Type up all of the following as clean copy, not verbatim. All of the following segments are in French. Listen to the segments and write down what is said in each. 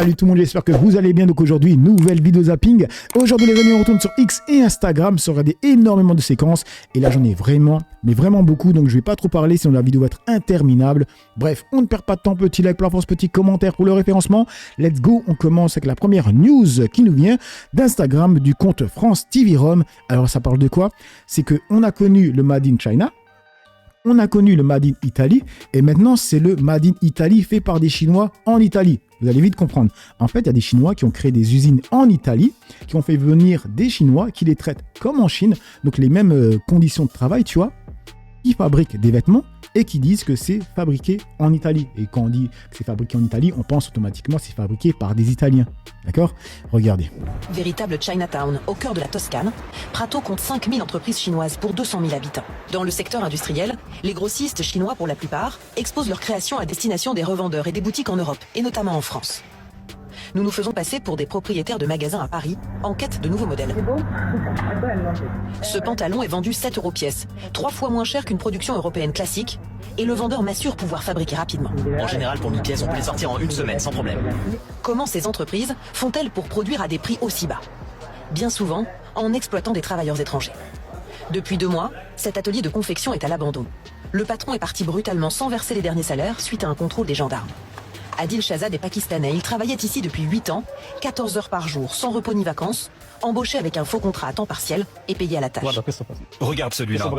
Salut tout le monde, j'espère que vous allez bien. Donc aujourd'hui, nouvelle vidéo zapping. Aujourd'hui les amis, on retourne sur X et Instagram, ça aura énormément de séquences. Et là j'en ai vraiment, mais vraiment beaucoup, donc je vais pas trop parler sinon la vidéo va être interminable. Bref, on ne perd pas de temps, petit like, plein force, petit commentaire pour le référencement. Let's go, on commence avec la première news qui nous vient d'Instagram du compte France TV Rome. Alors ça parle de quoi? C'est qu'on a connu le Made in China. On a connu le Made in Italy et maintenant c'est le Made in Italy fait par des Chinois en Italie. Vous allez vite comprendre. En fait, il y a des Chinois qui ont créé des usines en Italie, qui ont fait venir des Chinois qui les traitent comme en Chine, donc les mêmes conditions de travail, tu vois, qui fabriquent des vêtements et qui disent que c'est fabriqué en Italie. Et quand on dit que c'est fabriqué en Italie, on pense automatiquement que c'est fabriqué par des Italiens. D'accord? Regardez. Véritable Chinatown, au cœur de la Toscane, Prato compte 5000 entreprises chinoises pour 200 000 habitants. Dans le secteur industriel, les grossistes chinois pour la plupart exposent leurs créations à destination des revendeurs et des boutiques en Europe, et notamment en France. Nous nous faisons passer pour des propriétaires de magasins à Paris, en quête de nouveaux modèles. Ce pantalon est vendu 7 € pièce, 3 fois moins cher qu'une production européenne classique, et le vendeur m'assure pouvoir fabriquer rapidement. En général, pour 1000 pièces, on peut les sortir en une semaine, sans problème. Comment ces entreprises font-elles pour produire à des prix aussi bas? Bien souvent, en exploitant des travailleurs étrangers. Depuis 2 mois, cet atelier de confection est à l'abandon. Le patron est parti brutalement sans verser les derniers salaires suite à un contrôle des gendarmes. Adil Shahzad est pakistanais, il travaillait ici depuis 8 ans, 14 heures par jour, sans repos ni vacances, embauché avec un faux contrat à temps partiel et payé à la tâche. Regarde celui-là.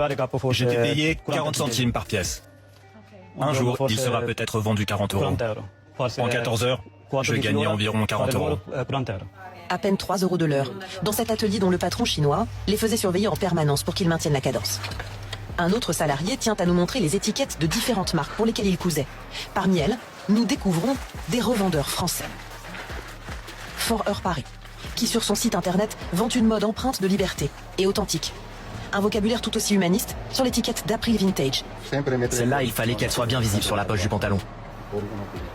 J'étais payé 40 centimes par pièce. Un jour, il sera peut-être vendu 40 €. En 14 heures, je gagnais environ 40 €. À peine 3 € de l'heure, dans cet atelier dont le patron chinois les faisait surveiller en permanence pour qu'ils maintiennent la cadence. Un autre salarié tient à nous montrer les étiquettes de différentes marques pour lesquelles il cousait. Parmi elles, nous découvrons des revendeurs français. For Paris, qui sur son site internet vend une mode empreinte de liberté et authentique. Un vocabulaire tout aussi humaniste sur l'étiquette d'April Vintage. Celle-là, il fallait qu'elle soit bien visible sur la poche du pantalon.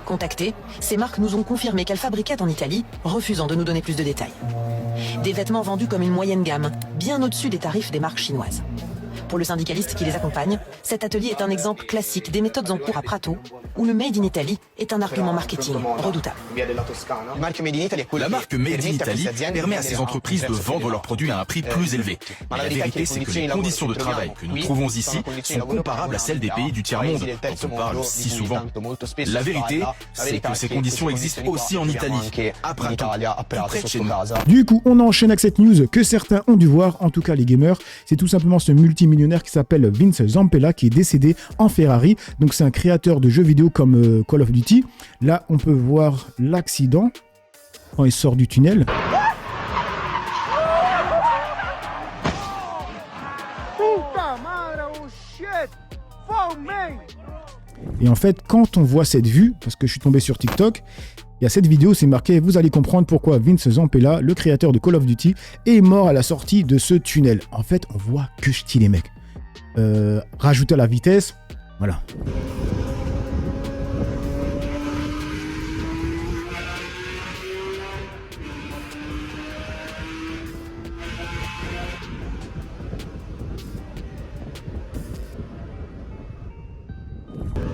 Contactés, ces marques nous ont confirmé qu'elles fabriquaient en Italie, refusant de nous donner plus de détails. Des vêtements vendus comme une moyenne gamme, bien au-dessus des tarifs des marques chinoises. Pour le syndicaliste qui les accompagne, cet atelier est un exemple classique des méthodes en cours à Prato, où le Made in Italy est un argument marketing redoutable. La marque Made in Italy permet à ces entreprises de vendre leurs produits à un prix plus élevé. Mais la vérité, c'est que les conditions de travail que nous trouvons ici sont comparables à celles des pays du tiers-monde, dont on parle si souvent. La vérité, c'est que ces conditions existent aussi en Italie, à Prato, plus près de chez nous. Du coup, on enchaîne avec cette news que certains ont dû voir, en tout cas les gamers. C'est tout simplement ce multimillionnaire qui s'appelle Vince Zampella qui est décédé en Ferrari. Donc c'est un créateur de jeux vidéo comme Call of Duty. Là, on peut voir l'accident quand il sort du tunnel. Et en fait, quand on voit cette vue, parce que je suis tombé sur TikTok, il y a cette vidéo, c'est marqué, vous allez comprendre pourquoi Vince Zampella, le créateur de Call of Duty, est mort à la sortie de ce tunnel. En fait, on voit que stylé, mec. Rajouter la vitesse, voilà.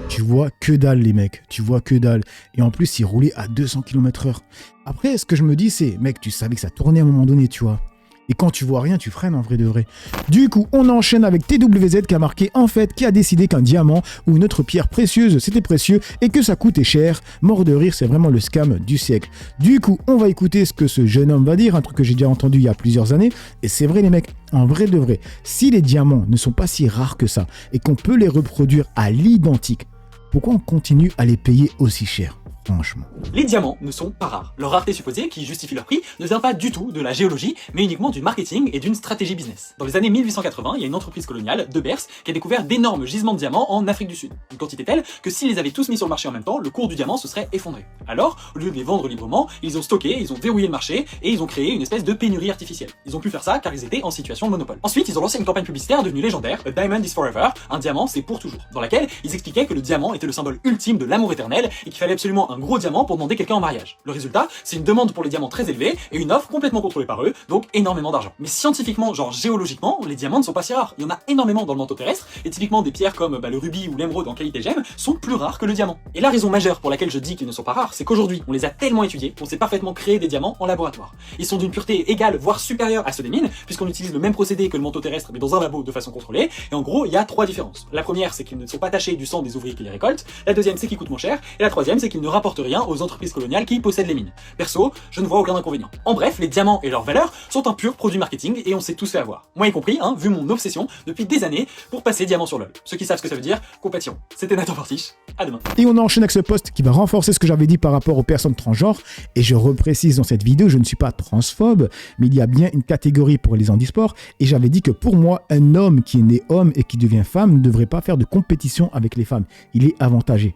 Tu vois que dalle les mecs, tu vois que dalle. Et en plus, il roulait à 200 km/h. Après, ce que je me dis, c'est, mec, tu savais que ça tournait à un moment donné, tu vois. Et quand tu vois rien, tu freines en vrai de vrai. Du coup, on enchaîne avec TWZ qui a marqué, en fait, qui a décidé qu'un diamant ou une autre pierre précieuse, c'était précieux et que ça coûtait cher. Mort de rire, c'est vraiment le scam du siècle. Du coup, on va écouter ce que ce jeune homme va dire, un truc que j'ai déjà entendu il y a plusieurs années. Et c'est vrai les mecs, en vrai de vrai, si les diamants ne sont pas si rares que ça et qu'on peut les reproduire à l'identique, pourquoi on continue à les payer aussi cher? Franchement. Les diamants ne sont pas rares. Leur rareté supposée, qui justifie leur prix, ne vient pas du tout de la géologie, mais uniquement du marketing et d'une stratégie business. Dans les années 1880, il y a une entreprise coloniale, De Beers, qui a découvert d'énormes gisements de diamants en Afrique du Sud. Une quantité telle que s'ils les avaient tous mis sur le marché en même temps, le cours du diamant se serait effondré. Alors, au lieu de les vendre librement, ils ont stocké, ils ont verrouillé le marché, et ils ont créé une espèce de pénurie artificielle. Ils ont pu faire ça car ils étaient en situation de monopole. Ensuite, ils ont lancé une campagne publicitaire devenue légendaire, A Diamond is Forever, un diamant c'est pour toujours, dans laquelle ils expliquaient que le diamant était le symbole ultime de l'amour éternel, et qu'il fallait absolument un gros diamant pour demander quelqu'un en mariage. Le résultat, c'est une demande pour les diamants très élevée et une offre complètement contrôlée par eux, donc énormément d'argent. Mais scientifiquement, genre géologiquement, les diamants ne sont pas si rares. Il y en a énormément dans le manteau terrestre, et typiquement des pierres comme le rubis ou l'émeraude en qualité gemme sont plus rares que le diamant. Et la raison majeure pour laquelle je dis qu'ils ne sont pas rares, c'est qu'aujourd'hui, on les a tellement étudiés qu'on sait parfaitement créer des diamants en laboratoire. Ils sont d'une pureté égale, voire supérieure à ceux des mines, puisqu'on utilise le même procédé que le manteau terrestre, mais dans un labo de façon contrôlée. Et en gros, il y a 3 différences. La première, c'est qu'ils ne sont pas tachés du sang des ouvriers qui les récoltent. La deuxième, c'est qu'ils coûtent moins cher. Et la troisième, c'est qu'ils ne rapportent rien aux entreprises coloniales qui possèdent les mines. Perso, je ne vois aucun inconvénient. En bref, les diamants et leur valeur sont un pur produit marketing et on s'est tous fait avoir. Moi y compris, vu mon obsession depuis des années pour passer diamant sur LoL. Ceux qui savent ce que ça veut dire, compétition. C'était Nathan Fortiche, à demain. Et on enchaîne avec ce post qui va renforcer ce que j'avais dit par rapport aux personnes transgenres. Et je reprécise dans cette vidéo, je ne suis pas transphobe, mais il y a bien une catégorie pour les handisports. Et j'avais dit que pour moi, un homme qui est né homme et qui devient femme ne devrait pas faire de compétition avec les femmes. Il est avantagé.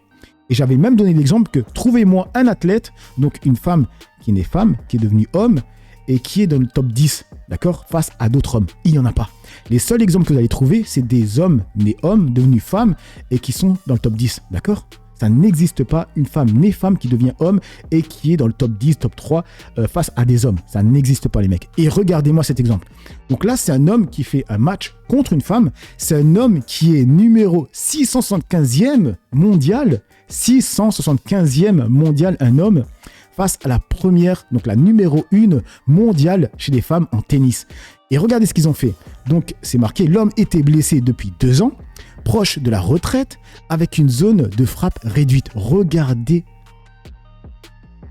Et j'avais même donné l'exemple que trouvez-moi un athlète, donc une femme qui est née femme, qui est devenue homme et qui est dans le top 10, d'accord, face à d'autres hommes. Il n'y en a pas. Les seuls exemples que vous allez trouver, c'est des hommes nés hommes, devenus femmes et qui sont dans le top 10, d'accord ? Ça n'existe pas une femme née femme qui devient homme et qui est dans le top 10, top 3 face à des hommes. Ça n'existe pas les mecs. Et regardez-moi cet exemple. Donc là, c'est un homme qui fait un match contre une femme. C'est un homme qui est numéro 675e mondial. 675e mondial, un homme face à la première, donc la numéro 1 mondiale chez les femmes en tennis. Et regardez ce qu'ils ont fait. Donc c'est marqué, l'homme était blessé depuis 2 ans. Proche de la retraite, avec une zone de frappe réduite. Regardez,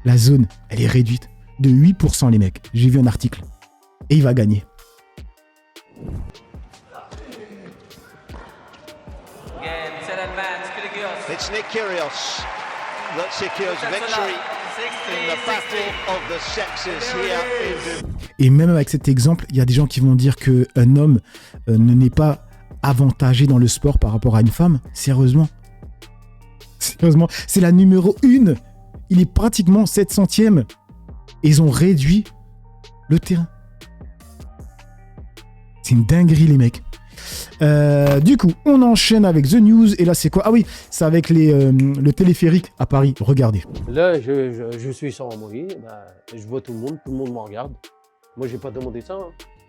la zone, elle est réduite de 8% les mecs. J'ai vu un article. Et il va gagner. It's Nick Kyrgios that secures victory in the battle of the sexes here in... Et même avec cet exemple, il y a des gens qui vont dire qu'un homme ne n'est pas avantagé dans le sport par rapport à une femme. Sérieusement, c'est la numéro 1. Il est pratiquement 700e. Et ils ont réduit le terrain. C'est une dinguerie les mecs. Du coup, on enchaîne avec The News. Et là, c'est quoi? Ah oui, c'est avec le téléphérique à Paris. Regardez. Là, je suis sans mouiller. Je vois tout le monde me regarde. Moi, j'ai pas demandé ça.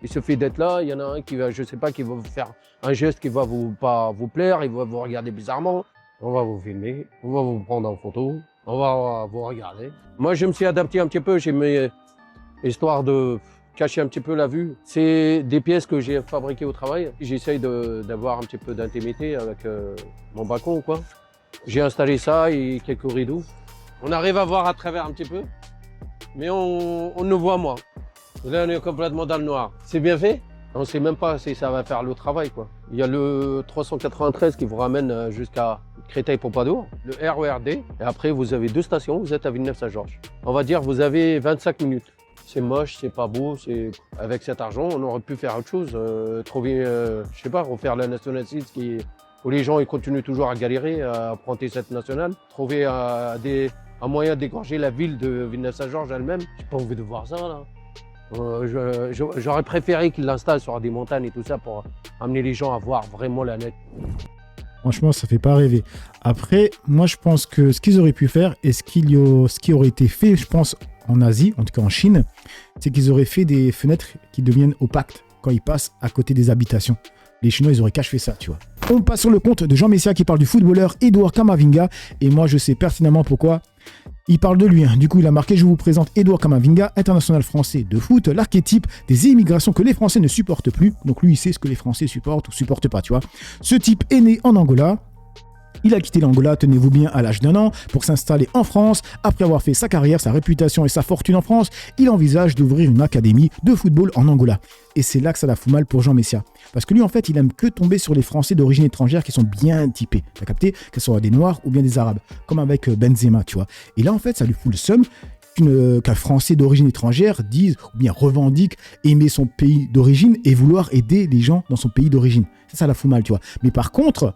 Il suffit d'être là, il y en a un qui va, je sais pas, qui va vous faire un geste qui va pas vous plaire, il va vous regarder bizarrement. On va vous filmer, on va vous prendre en photo, on va vous regarder. Moi, je me suis adapté un petit peu, histoire de cacher un petit peu la vue. C'est des pièces que j'ai fabriquées au travail. J'essaye d'avoir un petit peu d'intimité avec mon balcon, quoi. J'ai installé ça et quelques rideaux. On arrive à voir à travers un petit peu, mais on nous voit moins. Là, on est complètement dans le noir. C'est bien fait. On ne sait même pas si ça va faire le travail, quoi. Il y a le 393 qui vous ramène jusqu'à Créteil-Pompadour, le RERD. Et après, vous avez 2 stations, vous êtes à Villeneuve-Saint-Georges. On va dire, vous avez 25 minutes. C'est moche, c'est pas beau. Avec cet argent, on aurait pu faire autre chose. Trouver, je sais pas, refaire la National 6 où les gens ils continuent toujours à galérer, à emprunter cette nationale. Trouver un moyen d'égorger la ville de Villeneuve-Saint-Georges elle-même. J'ai pas envie de voir ça, là. J'aurais préféré qu'ils l'installent sur des montagnes et tout ça pour amener les gens à voir vraiment la nette. Franchement, ça fait pas rêver. Après, moi, je pense que ce qu'ils auraient pu faire et ce qui aurait été fait, je pense, en Asie, en tout cas en Chine, c'est qu'ils auraient fait des fenêtres qui deviennent opaques quand ils passent à côté des habitations. Les Chinois, ils auraient qu'à fait ça, tu vois. On passe sur le compte de Jean Messia qui parle du footballeur Edouard Camavinga. Et moi, je sais pertinemment pourquoi il parle de lui. Du coup, il a marqué « Je vous présente Edouard Camavinga, international français de foot, l'archétype des immigrations que les Français ne supportent plus. » Donc lui, il sait ce que les Français supportent ou supportent pas, tu vois. Ce type est né en Angola. Il a quitté l'Angola, tenez-vous bien, à l'âge d'1 an pour s'installer en France. Après avoir fait sa carrière, sa réputation et sa fortune en France, il envisage d'ouvrir une académie de football en Angola. Et c'est là que ça la fout mal pour Jean Messia. Parce que lui, en fait, il aime que tomber sur les Français d'origine étrangère qui sont bien typés. T'as capté? Que ce soit des Noirs ou bien des Arabes. Comme avec Benzema, tu vois. Et là, en fait, ça lui fout le seum qu'un Français d'origine étrangère dise ou bien revendique aimer son pays d'origine et vouloir aider les gens dans son pays d'origine. Ça la fout mal, tu vois. Mais par contre,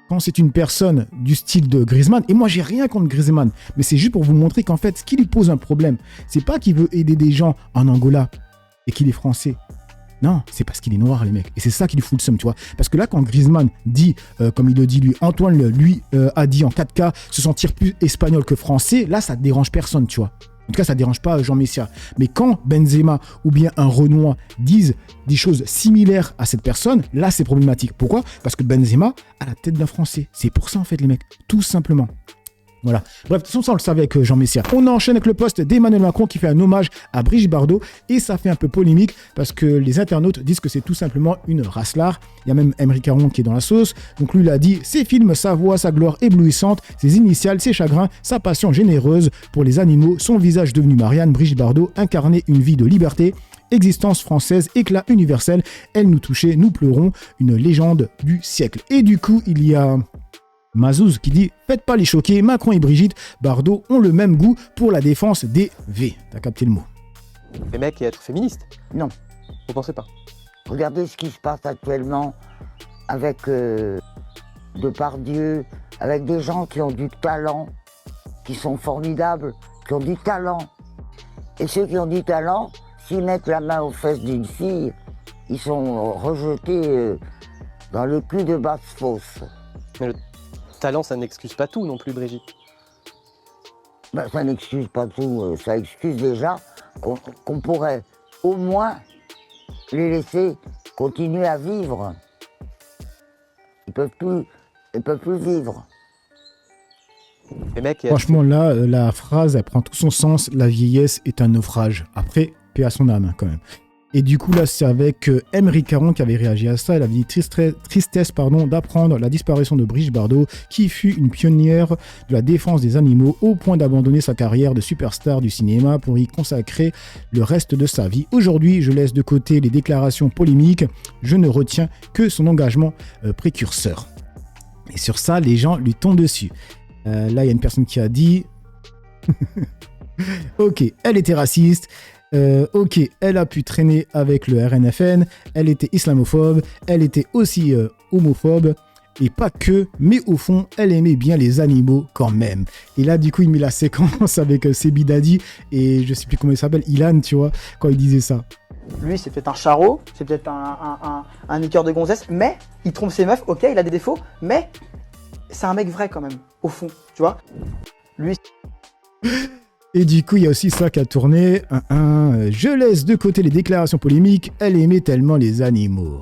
quand c'est une personne du style de Griezmann, et moi j'ai rien contre Griezmann, mais c'est juste pour vous montrer qu'en fait, ce qui lui pose un problème, c'est pas qu'il veut aider des gens en Angola et qu'il est français. Non, c'est parce qu'il est noir, les mecs. Et c'est ça qui lui fout le seum, tu vois. Parce que là, quand Griezmann dit, comme il le dit lui, Antoine lui a dit en 4K, se sentir plus espagnol que français, là, ça ne dérange personne, tu vois. En tout cas, ça ne dérange pas Jean Messia. Mais quand Benzema ou bien un Renoir disent des choses similaires à cette personne, là, c'est problématique. Pourquoi ? Parce que Benzema a la tête d'un Français. C'est pour ça, en fait, les mecs. Tout simplement. Voilà. Bref, de toute façon, ça, on le savait avec Jean Messia. On enchaîne avec le post d'Emmanuel Macron qui fait un hommage à Brigitte Bardot. Et ça fait un peu polémique parce que les internautes disent que c'est tout simplement une racelard. Il y a même Emery Caron qui est dans la sauce. Donc lui, il a dit « Ses films, sa voix, sa gloire éblouissante, ses initiales, ses chagrins, sa passion généreuse pour les animaux, son visage devenu Marianne, Brigitte Bardot incarnait une vie de liberté. Existence française, éclat universel. Elle nous touchait, nous pleurons. Une légende du siècle. » Et du coup, il y a Mazouz qui dit « Faites pas les choquer, Macron et Brigitte Bardot ont le même goût pour la défense des V. » T'as capté le mot. Les mecs et être féministe? Non. Vous pensez pas? Regardez ce qui se passe actuellement avec Depardieu, avec des gens qui ont du talent, qui sont formidables, qui ont du talent. Et ceux qui ont du talent, s'ils mettent la main aux fesses d'une fille, ils sont rejetés dans le cul de basse-fosse. Mais le talent, ça n'excuse pas tout non plus, Brigitte. Ben, ça n'excuse pas tout, ça excuse déjà qu'on pourrait au moins les laisser continuer à vivre. Ils peuvent plus vivre. Les mecs et Franchement, là, la phrase, elle prend tout son sens. La vieillesse est un naufrage. Après, paix à son âme, quand même. Et du coup, là, c'est avec Emery Caron qui avait réagi à ça. Elle avait dit tristesse d'apprendre la disparition de Brigitte Bardot, qui fut une pionnière de la défense des animaux, au point d'abandonner sa carrière de superstar du cinéma pour y consacrer le reste de sa vie. Aujourd'hui, je laisse de côté les déclarations polémiques. Je ne retiens que son engagement précurseur. Et sur ça, les gens lui tombent dessus. Là, il y a une personne qui a dit « Ok, elle était raciste. Ok, elle a pu traîner avec le RNFN. Elle était islamophobe. Elle était aussi homophobe. Et pas que, mais au fond, elle aimait bien les animaux quand même. » Et là, du coup, il met la séquence avec Sebi Dadi et je sais plus comment il s'appelle, Ilan, tu vois, quand il disait ça. Lui, c'est peut-être un charreau, c'est peut-être un niqueur de gonzesse, mais il trompe ses meufs, ok, il a des défauts, mais c'est un mec vrai quand même, au fond, tu vois. Lui... Et du coup, il y a aussi ça qui a tourné. Je laisse de côté les déclarations polémiques. Elle aimait tellement les animaux.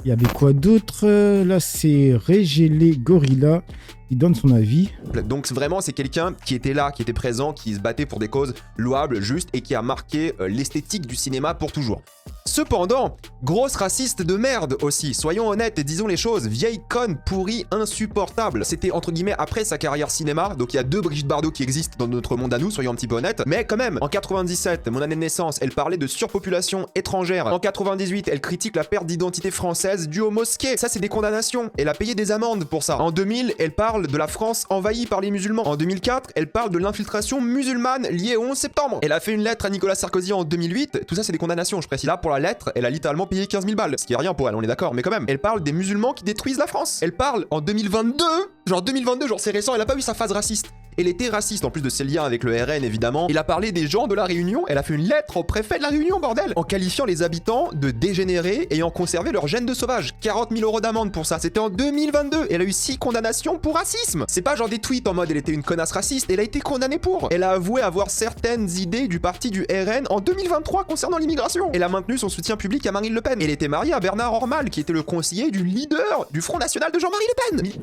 Il y avait quoi d'autre? Là, c'est Régélé Gorilla qui donne son avis. Donc vraiment, c'est quelqu'un qui était là, qui était présent, qui se battait pour des causes louables, justes, et qui a marqué l'esthétique du cinéma pour toujours. Cependant, grosse raciste de merde aussi, soyons honnêtes et disons les choses, vieille conne pourrie insupportable. C'était entre guillemets après sa carrière cinéma, donc il y a deux Brigitte Bardot qui existent dans notre monde à nous, soyons un petit peu honnêtes, mais quand même, en 97, mon année de naissance, elle parlait de surpopulation étrangère. En 98, elle critique la perte d'identité française due aux mosquées. Ça, c'est des condamnations. Elle a payé des amendes pour ça. En 2000, elle parle de la France envahie par les musulmans. En 2004, elle parle de l'infiltration musulmane liée au 11 septembre. Elle a fait une lettre à Nicolas Sarkozy en 2008. Tout ça, c'est des condamnations, je précise. Là, pour la lettre, elle a littéralement payé 15 000 balles. Ce qui est rien pour elle, on est d'accord, mais quand même. Elle parle des musulmans qui détruisent la France. Elle parle en 2022, genre c'est récent, elle a pas eu sa phase raciste. Elle était raciste, en plus de ses liens avec le RN évidemment. Elle a parlé des gens de la Réunion, elle a fait une lettre au préfet de la Réunion, bordel, en qualifiant les habitants de dégénérés ayant conservé leur gène de sauvage. 40 000 € d'amende pour ça, c'était en 2022. Elle a eu 6 condamnations pour racisme. C'est pas genre des tweets en mode elle était une connasse raciste, elle a été condamnée pour. Elle a avoué avoir certaines idées du parti du RN en 2023 concernant l'immigration. Elle a maintenu son soutien public à Marine Le Pen. Elle était mariée à Bernard Ormal, qui était le conseiller du leader du Front National de Jean-Marie Le Pen.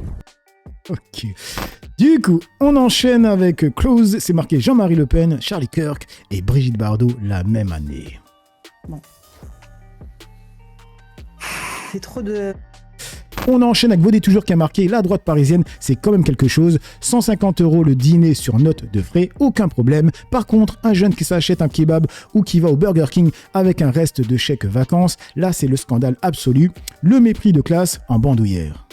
Ok. Du coup, on enchaîne avec Close. C'est marqué Jean-Marie Le Pen, Charlie Kirk et Brigitte Bardot la même année. Bon. C'est trop de... On enchaîne avec Vaudé toujours qui a marqué la droite parisienne, c'est quand même quelque chose. 150 € le dîner sur note de frais, aucun problème. Par contre, un jeune qui s'achète un kebab ou qui va au Burger King avec un reste de chèque vacances, là c'est le scandale absolu. Le mépris de classe en bandoulière.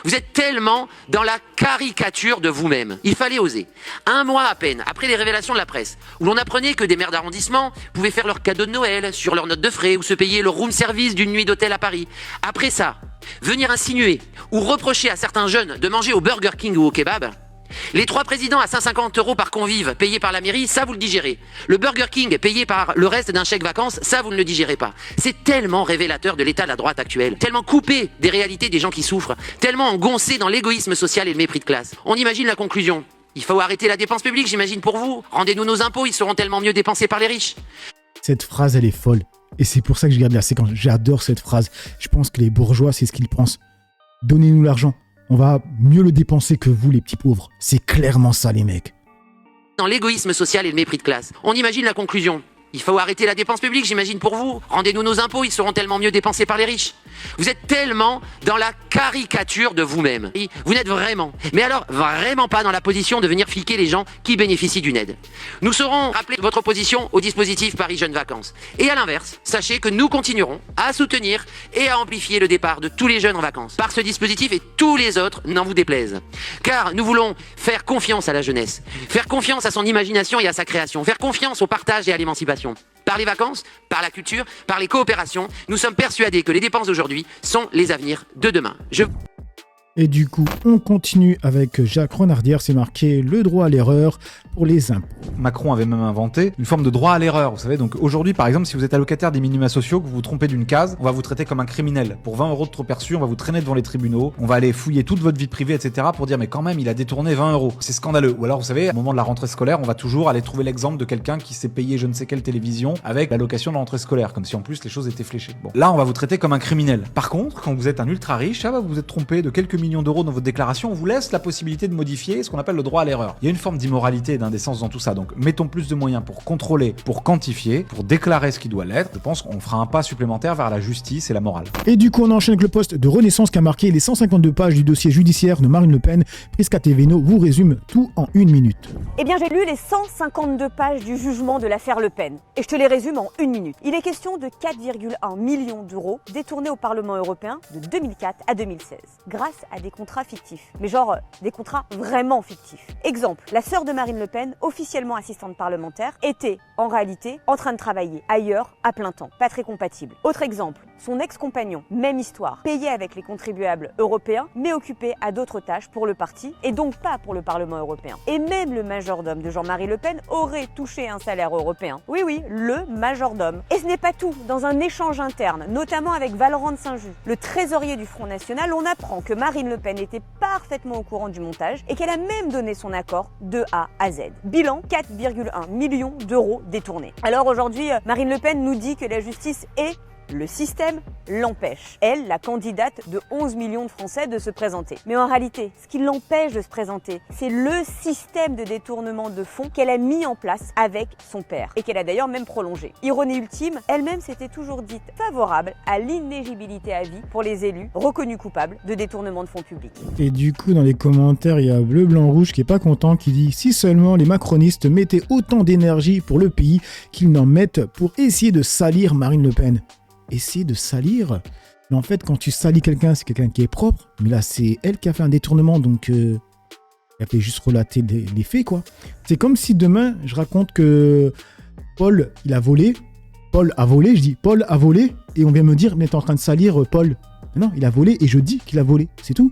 Vous êtes tellement dans la caricature de vous-même. Il fallait oser. Un mois à peine après les révélations de la presse, où l'on apprenait que des maires d'arrondissement pouvaient faire leur cadeau de Noël sur leur note de frais ou se payer le room service d'une nuit d'hôtel à Paris. Après ça, venir insinuer ou reprocher à certains jeunes de manger au Burger King ou au kebab, Les 3 présidents à 150 € par convive payés par la mairie, ça vous le digérez. Le Burger King payé par le reste d'un chèque vacances, ça vous ne le digérez pas. C'est tellement révélateur de l'état de la droite actuelle, tellement coupé des réalités des gens qui souffrent, tellement engoncé dans l'égoïsme social et le mépris de classe. On imagine la conclusion. Il faut arrêter la dépense publique, j'imagine pour vous. Rendez-nous nos impôts, ils seront tellement mieux dépensés par les riches. Cette phrase, elle est folle. Et c'est pour ça que je regarde la séquence. J'adore cette phrase. Je pense que les bourgeois, c'est ce qu'ils pensent. Donnez-nous l'argent. On va mieux le dépenser que vous, les petits pauvres. C'est clairement ça, les mecs. Dans l'égoïsme social et le mépris de classe. On imagine la conclusion. Il faut arrêter la dépense publique, j'imagine pour vous. Rendez-nous nos impôts, ils seront tellement mieux dépensés par les riches. Vous êtes tellement dans la caricature de vous-même. Vous n'êtes vraiment, mais alors vraiment pas dans la position de venir fliquer les gens qui bénéficient d'une aide. Nous saurons rappeler votre opposition au dispositif Paris Jeunes Vacances. Et à l'inverse, sachez que nous continuerons à soutenir et à amplifier le départ de tous les jeunes en vacances. Par ce dispositif et tous les autres, n'en vous déplaise. Car nous voulons faire confiance à la jeunesse, faire confiance à son imagination et à sa création, faire confiance au partage et à l'émancipation. Par les vacances, par la culture, par les coopérations, nous sommes persuadés que les dépenses d'aujourd'hui sont les avenirs de demain. Et du coup, on continue avec Jacques Renardière, c'est marqué le droit à l'erreur pour les impôts. Macron avait même inventé une forme de droit à l'erreur, vous savez. Donc aujourd'hui, par exemple, si vous êtes allocataire des minima sociaux, que vous vous trompez d'une case, on va vous traiter comme un criminel. Pour 20 € de trop perçu, on va vous traîner devant les tribunaux, on va aller fouiller toute votre vie privée, etc. pour dire mais quand même, il a détourné 20 €. C'est scandaleux. Ou alors, vous savez, au moment de la rentrée scolaire, on va toujours aller trouver l'exemple de quelqu'un qui s'est payé je ne sais quelle télévision avec l'allocation de la rentrée scolaire, comme si en plus les choses étaient fléchées. Bon, là, on va vous traiter comme un criminel. Par contre, quand vous êtes un ultra riche, vous vous êtes trompé de quelques millions d'euros dans votre déclaration, on vous laisse la possibilité de modifier ce qu'on appelle le droit à l'erreur. Il y a une forme d'immoralité et d'indécence dans tout ça, donc mettons plus de moyens pour contrôler, pour quantifier, pour déclarer ce qui doit l'être. Je pense qu'on fera un pas supplémentaire vers la justice et la morale. Et du coup, on enchaîne avec le post de Renaissance qui a marqué les 152 pages du dossier judiciaire de Marine Le Pen. Prisca Thévenot vous résume tout en 1 minute. Eh bien, j'ai lu les 152 pages du jugement de l'affaire Le Pen et je te les résume en 1 minute. Il est question de 4,1 millions d'euros détournés au Parlement européen de 2004 à 2016 grâce à des contrats fictifs. Mais genre, des contrats vraiment fictifs. Exemple, la sœur de Marine Le Pen, officiellement assistante parlementaire, était en réalité en train de travailler ailleurs à plein temps. Pas très compatible. Autre exemple, son ex-compagnon, même histoire, payé avec les contribuables européens, mais occupé à d'autres tâches pour le parti et donc pas pour le Parlement européen. Et même le majordome de Jean-Marie Le Pen aurait touché un salaire européen. Oui, le majordome. Et ce n'est pas tout. Dans un échange interne, notamment avec Valorant de Saint-Just, le trésorier du Front National, on apprend que Marine Le Pen était parfaitement au courant du montage et qu'elle a même donné son accord de A à Z. Bilan, 4,1 millions d'euros détournés. Alors aujourd'hui, Marine Le Pen nous dit que la justice est le système l'empêche. Elle, la candidate de 11 millions de Français, de se présenter. Mais en réalité, ce qui l'empêche de se présenter, c'est le système de détournement de fonds qu'elle a mis en place avec son père et qu'elle a d'ailleurs même prolongé. Ironie ultime, elle-même s'était toujours dite favorable à l'inéligibilité à vie pour les élus reconnus coupables de détournement de fonds publics. Et du coup, dans les commentaires, il y a Bleu, Blanc, Rouge qui est pas content, qui dit « Si seulement les macronistes mettaient autant d'énergie pour le pays qu'ils n'en mettent pour essayer de salir Marine Le Pen. » Essayer de salir. Mais en fait, quand tu salis quelqu'un, c'est quelqu'un qui est propre. Mais là, c'est elle qui a fait un détournement, donc elle fait juste relater les faits, quoi. C'est comme si demain, je raconte que Paul, il a volé. Paul a volé, je dis Paul a volé, et on vient me dire, mais t'es en train de salir Paul. Mais non, il a volé, et je dis qu'il a volé, c'est tout.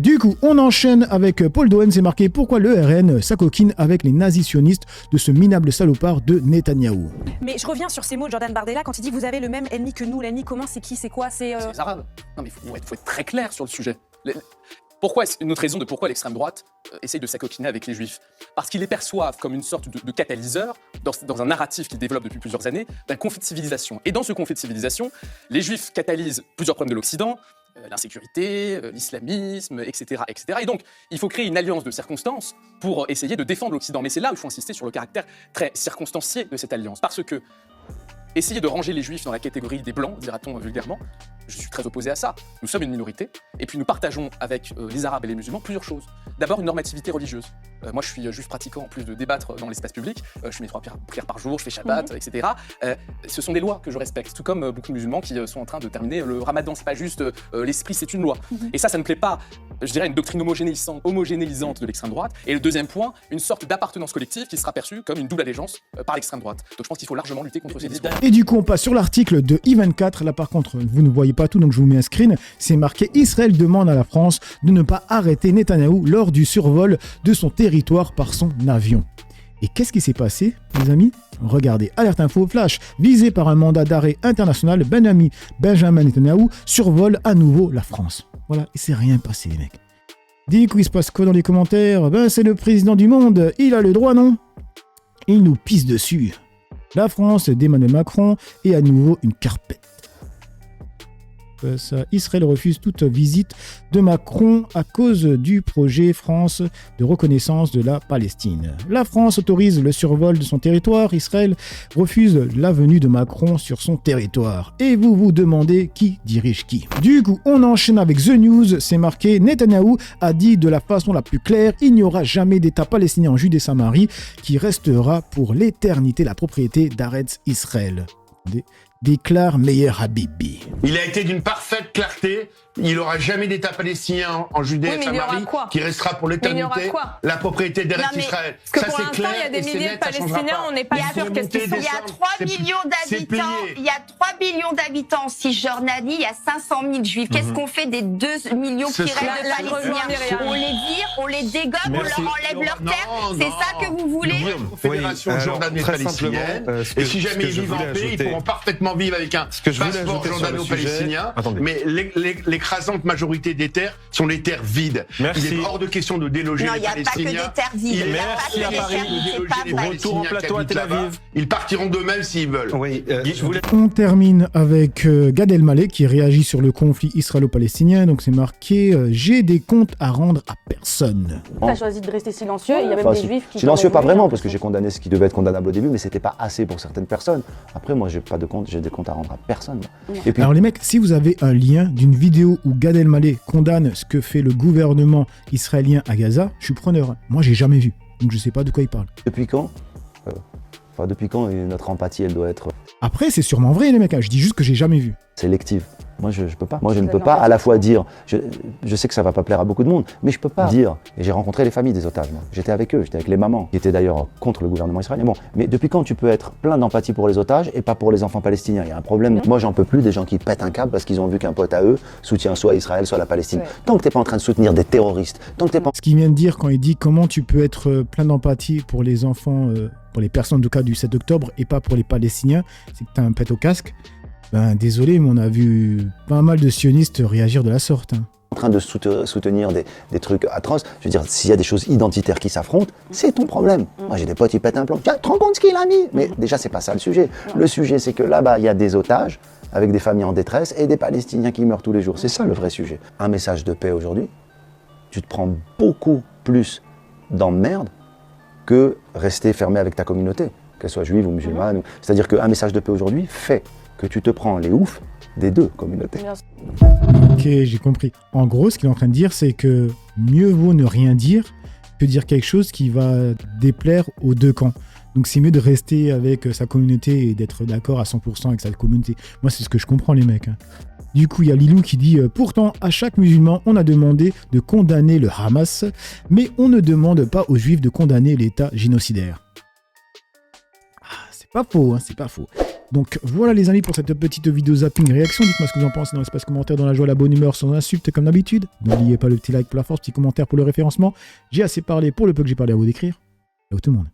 Du coup, on enchaîne avec Paul Doen, c'est marqué « Pourquoi le RN s'acoquine avec les nazis sionistes de ce minable salopard de Netanyahou ?» Mais je reviens sur ces mots de Jordan Bardella quand il dit « Vous avez le même ennemi que nous ». L'ennemi commun, c'est qui? C'est quoi? C'est les Arabes. Non mais faut être très clair sur le sujet. Pourquoi une autre raison de pourquoi l'extrême droite essaye de s'acoquiner avec les Juifs? Parce qu'ils les perçoivent comme une sorte de catalyseur dans un narratif qu'ils développent depuis plusieurs années d'un conflit de civilisation. Et dans ce conflit de civilisation, les Juifs catalysent plusieurs problèmes de l'Occident, l'insécurité, l'islamisme, etc., etc. Et donc, il faut créer une alliance de circonstances pour essayer de défendre l'Occident. Mais c'est là où il faut insister sur le caractère très circonstancié de cette alliance. Parce que essayer de ranger les Juifs dans la catégorie des Blancs, dira-t-on vulgairement, je suis très opposé à ça. Nous sommes une minorité, et puis nous partageons avec les Arabes et les musulmans plusieurs choses. D'abord, une normativité religieuse. Moi, je suis juif pratiquant, en plus de débattre dans l'espace public. Je fais mes 3 prières par jour, je fais Shabbat, etc. Ce sont des lois que je respecte, tout comme beaucoup de musulmans qui sont en train de terminer le ramadan. C'est pas juste l'esprit, c'est une loi. Et ça ne plaît pas, je dirais, une doctrine homogénéisante de l'extrême droite. Et le deuxième point, une sorte d'appartenance collective qui sera perçue comme une double allégeance par l'extrême droite. Donc je pense qu'il faut largement lutter contre ces discours. Et du coup, on passe sur l'article de I24. Là, par contre, vous ne voyez pas pas tout, donc je vous mets un screen. C'est marqué « Israël demande à la France de ne pas arrêter Netanyahou lors du survol de son territoire par son avion ». Et qu'est-ce qui s'est passé, les amis? Regardez, alerte info flash, visé par un mandat d'arrêt international, Benjamin Netanyahou survole à nouveau la France. Voilà, il s'est rien passé, les mecs. Du coup, il se passe quoi dans les commentaires? Ben, c'est le président du monde, il a le droit, non? Il nous pisse dessus. La France d'Emmanuel Macron est à nouveau une carpette. Israël refuse toute visite de Macron à cause du projet France de reconnaissance de la Palestine. La France autorise le survol de son territoire, Israël refuse la venue de Macron sur son territoire. Et vous vous demandez qui dirige qui. Du coup, on enchaîne avec The News, c'est marqué « Netanyahou a dit de la façon la plus claire, il n'y aura jamais d'État palestinien en Judée-Samarie qui restera pour l'éternité la propriété d'Eretz Israël ». Déclare Meir Habibi. Il a été d'une parfaite clarté. Il n'y aura jamais d'État palestinien en Judée et Samarie qui restera pour l'éternité la propriété d'Eretz Israël. Parce que pour l'instant, il y a des milliers de Palestiniens, on n'est pas sûr qu'est-ce qu'ils sont. Il y a 3 millions d'habitants. Il y a 3 millions d'habitants en Cisjordanie. Il y a 500 000 juifs. Qu'est-ce qu'on fait des 2 millions qui restent de Palestiniens? On les vire, on les dégomme, on leur enlève leurs terres. C'est ça que vous voulez? Fédération jordano-palestinienne. Et si jamais ils vivent en paix, ils pourront parfaitement vivre avec un passeport jordano-palestinien. Mais l'écrasante majorité des terres sont les terres vides. Il est hors de question de déloger les Palestiniens. Il n'y a pas que des terres vides. Il est hors de question de déloger les Palestiniens qui habitent là-bas. Ils partiront d'eux-mêmes s'ils veulent. On termine avec Gad Elmaleh qui réagit sur le conflit israélo-palestinien. Donc c'est marqué « J'ai des comptes à rendre à personne ». Tu as choisi de rester silencieux, il y a même des juifs qui... Silencieux pas vraiment, parce que j'ai condamné ce qui devait être condamnable au début, mais c'était pas assez pour certaines personnes. Après, moi, j'ai pas de compte, j'ai des comptes à rendre à personne. Et puis... Alors les mecs, si vous avez un lien d'une vidéo où Gad Elmaleh condamne ce que fait le gouvernement israélien à Gaza, je suis preneur. Moi, j'ai jamais vu, donc je sais pas de quoi il parle. Depuis quand depuis quand notre empathie, elle doit être... Après, c'est sûrement vrai, les mecs, hein. Je dis juste que j'ai jamais vu. Sélective. Moi, je peux pas. Moi, je ne peux pas à la fois dire... Je sais que ça va pas plaire à beaucoup de monde, mais je peux pas dire... Et j'ai rencontré les familles des otages, moi. J'étais avec eux, j'étais avec les mamans, qui étaient d'ailleurs contre le gouvernement israélien. Bon, mais depuis quand tu peux être plein d'empathie pour les otages et pas pour les enfants palestiniens? Il y a un problème. Moi, j'en peux plus des gens qui pètent un câble parce qu'ils ont vu qu'un pote à eux soutient soit Israël, soit la Palestine. Tant que t'es pas en train de soutenir des terroristes, tant que t'es pas... Ce qu'il vient de dire quand il dit comment tu peux être plein d'empathie pour les enfants, pour les personnes du cas du 7 octobre et pas pour les Palestiniens, c'est que t'as un pet au casque. Ben, désolé, mais on a vu pas mal de sionistes réagir de la sorte. Hein. En train de soutenir des trucs atroces. Je veux dire, s'il y a des choses identitaires qui s'affrontent, c'est ton problème. Moi, j'ai des potes qui pètent un plomb. Tu te rends compte ce qu'il a mis? Mais déjà, c'est pas ça le sujet. Le sujet, c'est que là-bas, il y a des otages avec des familles en détresse et des Palestiniens qui meurent tous les jours. C'est ça le vrai sujet. Un message de paix aujourd'hui, tu te prends beaucoup plus d'emmerde que rester fermé avec ta communauté, qu'elle soit juive ou musulmane. C'est-à-dire qu'un message de paix aujourd'hui fait que tu te prends les oufs des deux communautés. Ok, j'ai compris. En gros, ce qu'il est en train de dire, c'est que mieux vaut ne rien dire que dire quelque chose qui va déplaire aux deux camps. Donc c'est mieux de rester avec sa communauté et d'être d'accord à 100% avec sa communauté. Moi, c'est ce que je comprends, les mecs. Hein. Du coup, il y a Lilou qui dit « Pourtant, à chaque musulman, on a demandé de condamner le Hamas, mais on ne demande pas aux juifs de condamner l'État génocidaire. » C'est pas faux, hein, c'est pas faux. Donc voilà les amis pour cette petite vidéo zapping réaction. Dites-moi ce que vous en pensez dans l'espace commentaire, dans la joie, la bonne humeur, sans insulte comme d'habitude. N'oubliez pas le petit like pour la force, petit commentaire pour le référencement. J'ai assez parlé pour le peu que j'ai parlé à vous décrire. Ciao tout le monde.